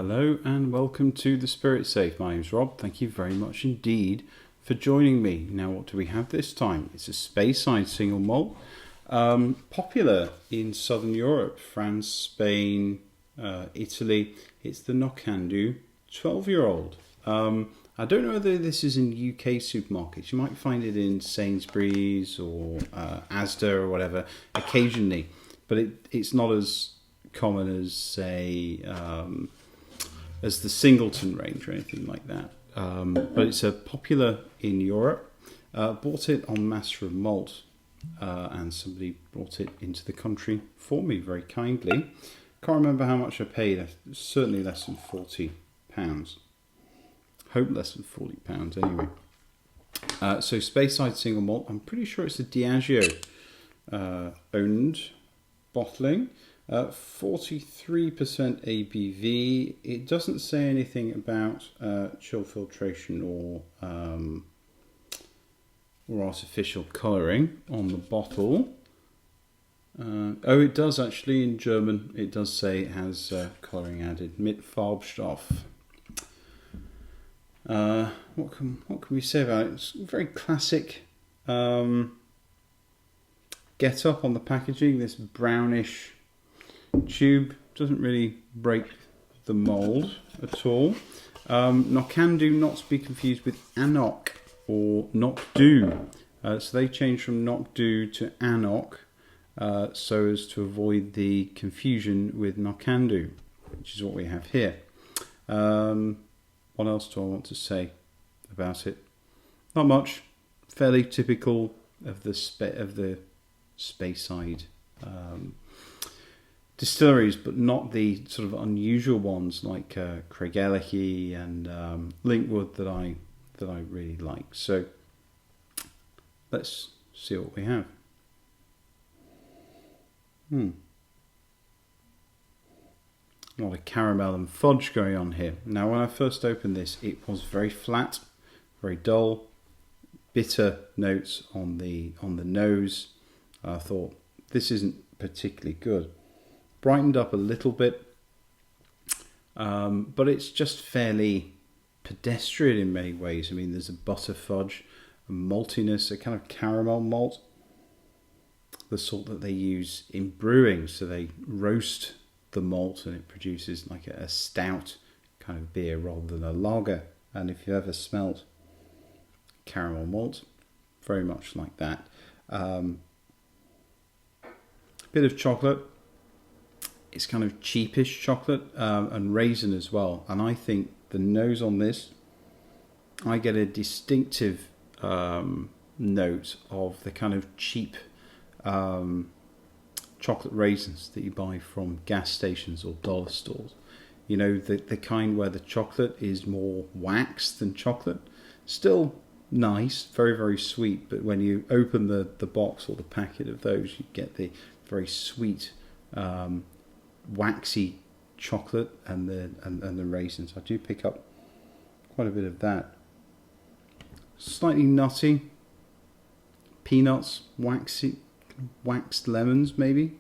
Hello and welcome to the Spirit Safe. My name's Rob. Thank you very much indeed for joining me. Now, what do we have this time? It's a Speyside single malt, popular in Southern Europe, France, Spain, Italy. It's the Knockando 12-year-old. I don't know whether this is in UK supermarkets. You might find it in Sainsbury's or Asda or whatever occasionally, but it's not as common as, say, as the Singleton range or anything like that. But it's popular in Europe. Bought it en masse from Malt, and somebody brought it into the country for me very kindly. Can't remember how much I paid. Certainly less than £40. Hope less than £40 anyway. So Speyside single malt. I'm pretty sure it's a Diageo owned bottling. 43% ABV. It doesn't say anything about chill filtration or artificial colouring on the bottle. Oh, it does actually in German. It does say it has colouring added. Mit Farbstoff. What can we say about it? It's very classic get up on the packaging. This brownish tube doesn't really break the mould at all. Knockando, not to be confused with Anok or Knockdo. So they changed from Knockdo to Anok so as to avoid the confusion with Knockando, which is what we have here. What else do I want to say about it? Not much. Fairly typical of the Speyside distilleries, but not the sort of unusual ones like Craigellachie and Linkwood that I really like. So let's see what we have. A lot of caramel and fudge going on here. Now, when I first opened this, it was very flat, very dull, bitter notes on the nose. I thought this isn't particularly good. Brightened up a little bit, but it's just fairly pedestrian in many ways. I mean, there's a butter fudge, a maltiness, a kind of caramel malt, the sort that they use in brewing. So they roast the malt and it produces like a stout kind of beer rather than a lager. And if you've ever smelt caramel malt, very much like that. Bit of chocolate. It's kind of cheapish chocolate and raisin as well. And I think the nose on this, I get a distinctive note of the kind of cheap chocolate raisins that you buy from gas stations or dollar stores. You know, the kind where the chocolate is more wax than chocolate. Still nice, very, very sweet. But when you open the box or the packet of those, you get the very sweet waxy chocolate and the raisins. I do pick up quite a bit of that. Slightly nutty, peanuts, waxed lemons maybe,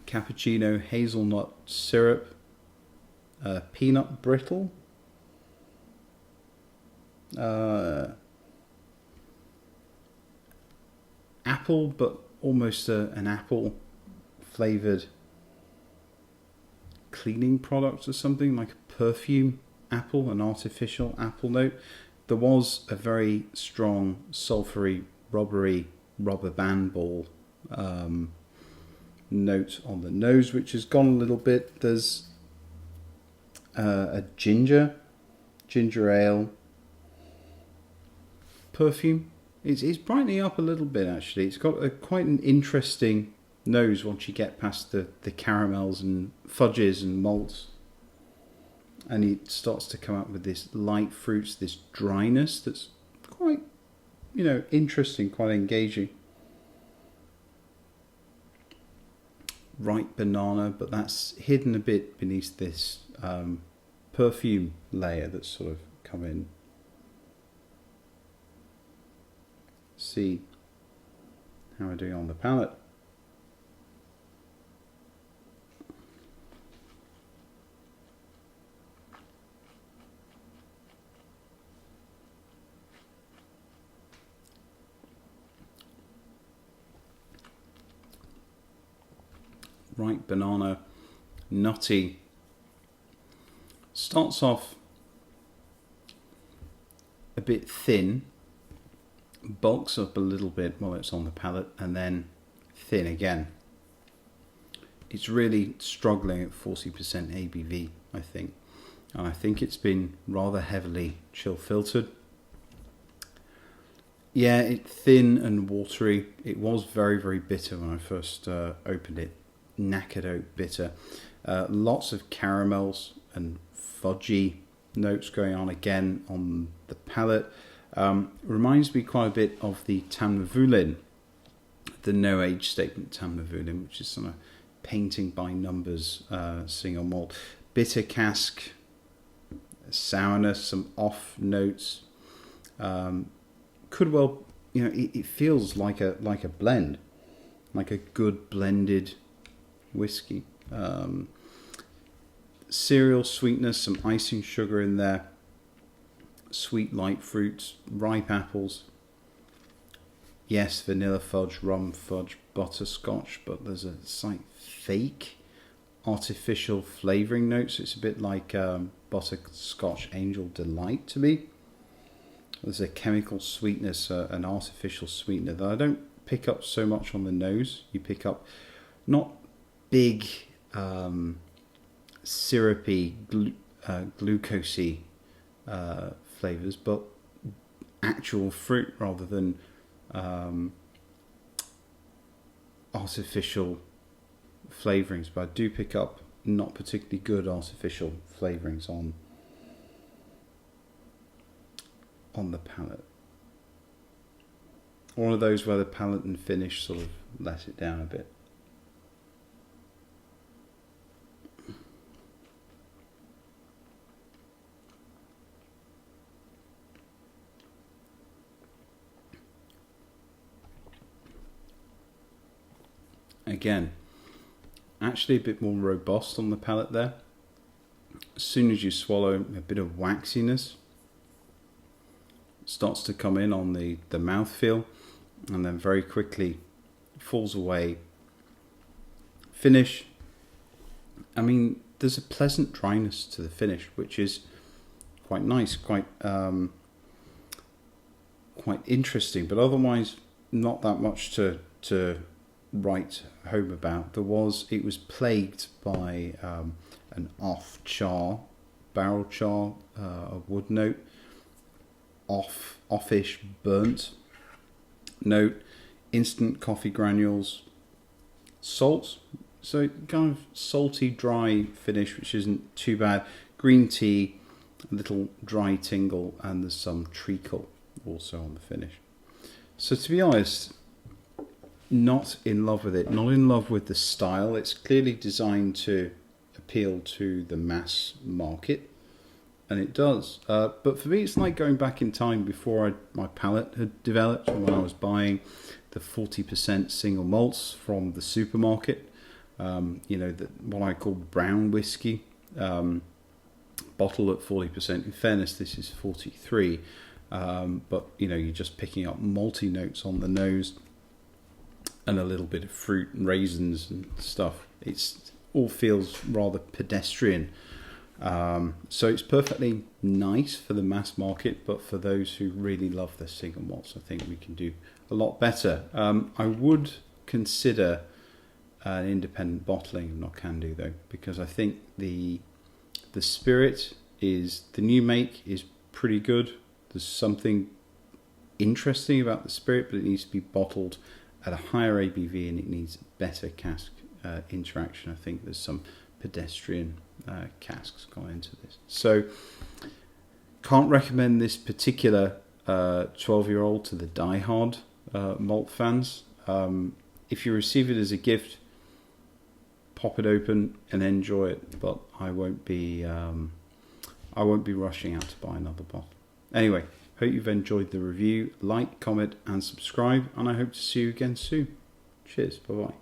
cappuccino, hazelnut syrup, peanut brittle, apple, but almost an apple flavoured cleaning product or something, like a perfume apple, an artificial apple note. There was a very strong sulphury, rubbery rubber band ball note on the nose, which has gone a little bit. There's a ginger ale perfume. It's brightening up a little bit actually. It's got quite an interesting nose once you get past the caramels and fudges and malts, and it starts to come up with this light fruits, this dryness that's quite, interesting, quite engaging. Ripe banana, but that's hidden a bit beneath this perfume layer that's sort of come in. See how we're doing on the palate. ripe banana, nutty. Starts off a bit thin, bulks up a little bit while it's on the palate, and then thin again. It's really struggling at 40% ABV, I think. And I think it's been rather heavily chill filtered. Yeah, it's thin and watery. It was very, very bitter when I first opened it. Knackered oak bitter. Lots of caramels and fudgy notes going on again on the palate. Reminds me quite a bit of the Tamnavulin, the no age statement Tamnavulin, which is some painting by numbers single malt. Bitter cask, sourness, some off notes. Could well, it feels like a blend, like a good blended whiskey. Cereal sweetness, some icing sugar in there, sweet light fruits, ripe apples. Yes, vanilla fudge, rum fudge, butterscotch, but there's a slight fake artificial flavouring notes. It's a bit like butterscotch Angel Delight to me. There's a chemical sweetness, an artificial sweetener that I don't pick up so much on the nose. You pick up not big syrupy, glucosey flavours, but actual fruit rather than artificial flavourings. But I do pick up not particularly good artificial flavourings on the palate. One of those where the palate and finish sort of let it down a bit. Again, actually a bit more robust on the palate there. As soon as you swallow, a bit of waxiness starts to come in on the mouthfeel, and then very quickly falls away. Finish, I mean, there's a pleasant dryness to the finish, which is quite nice, quite interesting, but otherwise not that much to write home about. It was plagued by an barrel char, a wood note, offish burnt note, instant coffee granules, salt, so kind of salty dry finish, which isn't too bad. Green tea, a little dry tingle, and there's some treacle also on the finish. So to be honest, not in love with it, not in love with the style. It's clearly designed to appeal to the mass market, and it does. But for me, it's like going back in time before my palate had developed, when I was buying the 40% single malts from the supermarket. What I call brown whiskey, bottle at 40%. In fairness, this is 43. But you're just picking up malty notes on the nose and a little bit of fruit and raisins and stuff. It's all feels rather pedestrian. So it's perfectly nice for the mass market, but for those who really love the single malts, I think we can do a lot better. I would consider an independent bottling of Knockando though, because I think the spirit is, the new make is pretty good. There's something interesting about the spirit, but it needs to be bottled at a higher ABV, and it needs better cask interaction. I think there's some pedestrian casks gone into this. So can't recommend this particular 12-year-old to the die-hard malt fans. If you receive it as a gift, pop it open and enjoy it, but I won't be rushing out to buy another bottle. Anyway, hope you've enjoyed the review. Like, comment and subscribe, and I hope to see you again soon. Cheers, bye bye.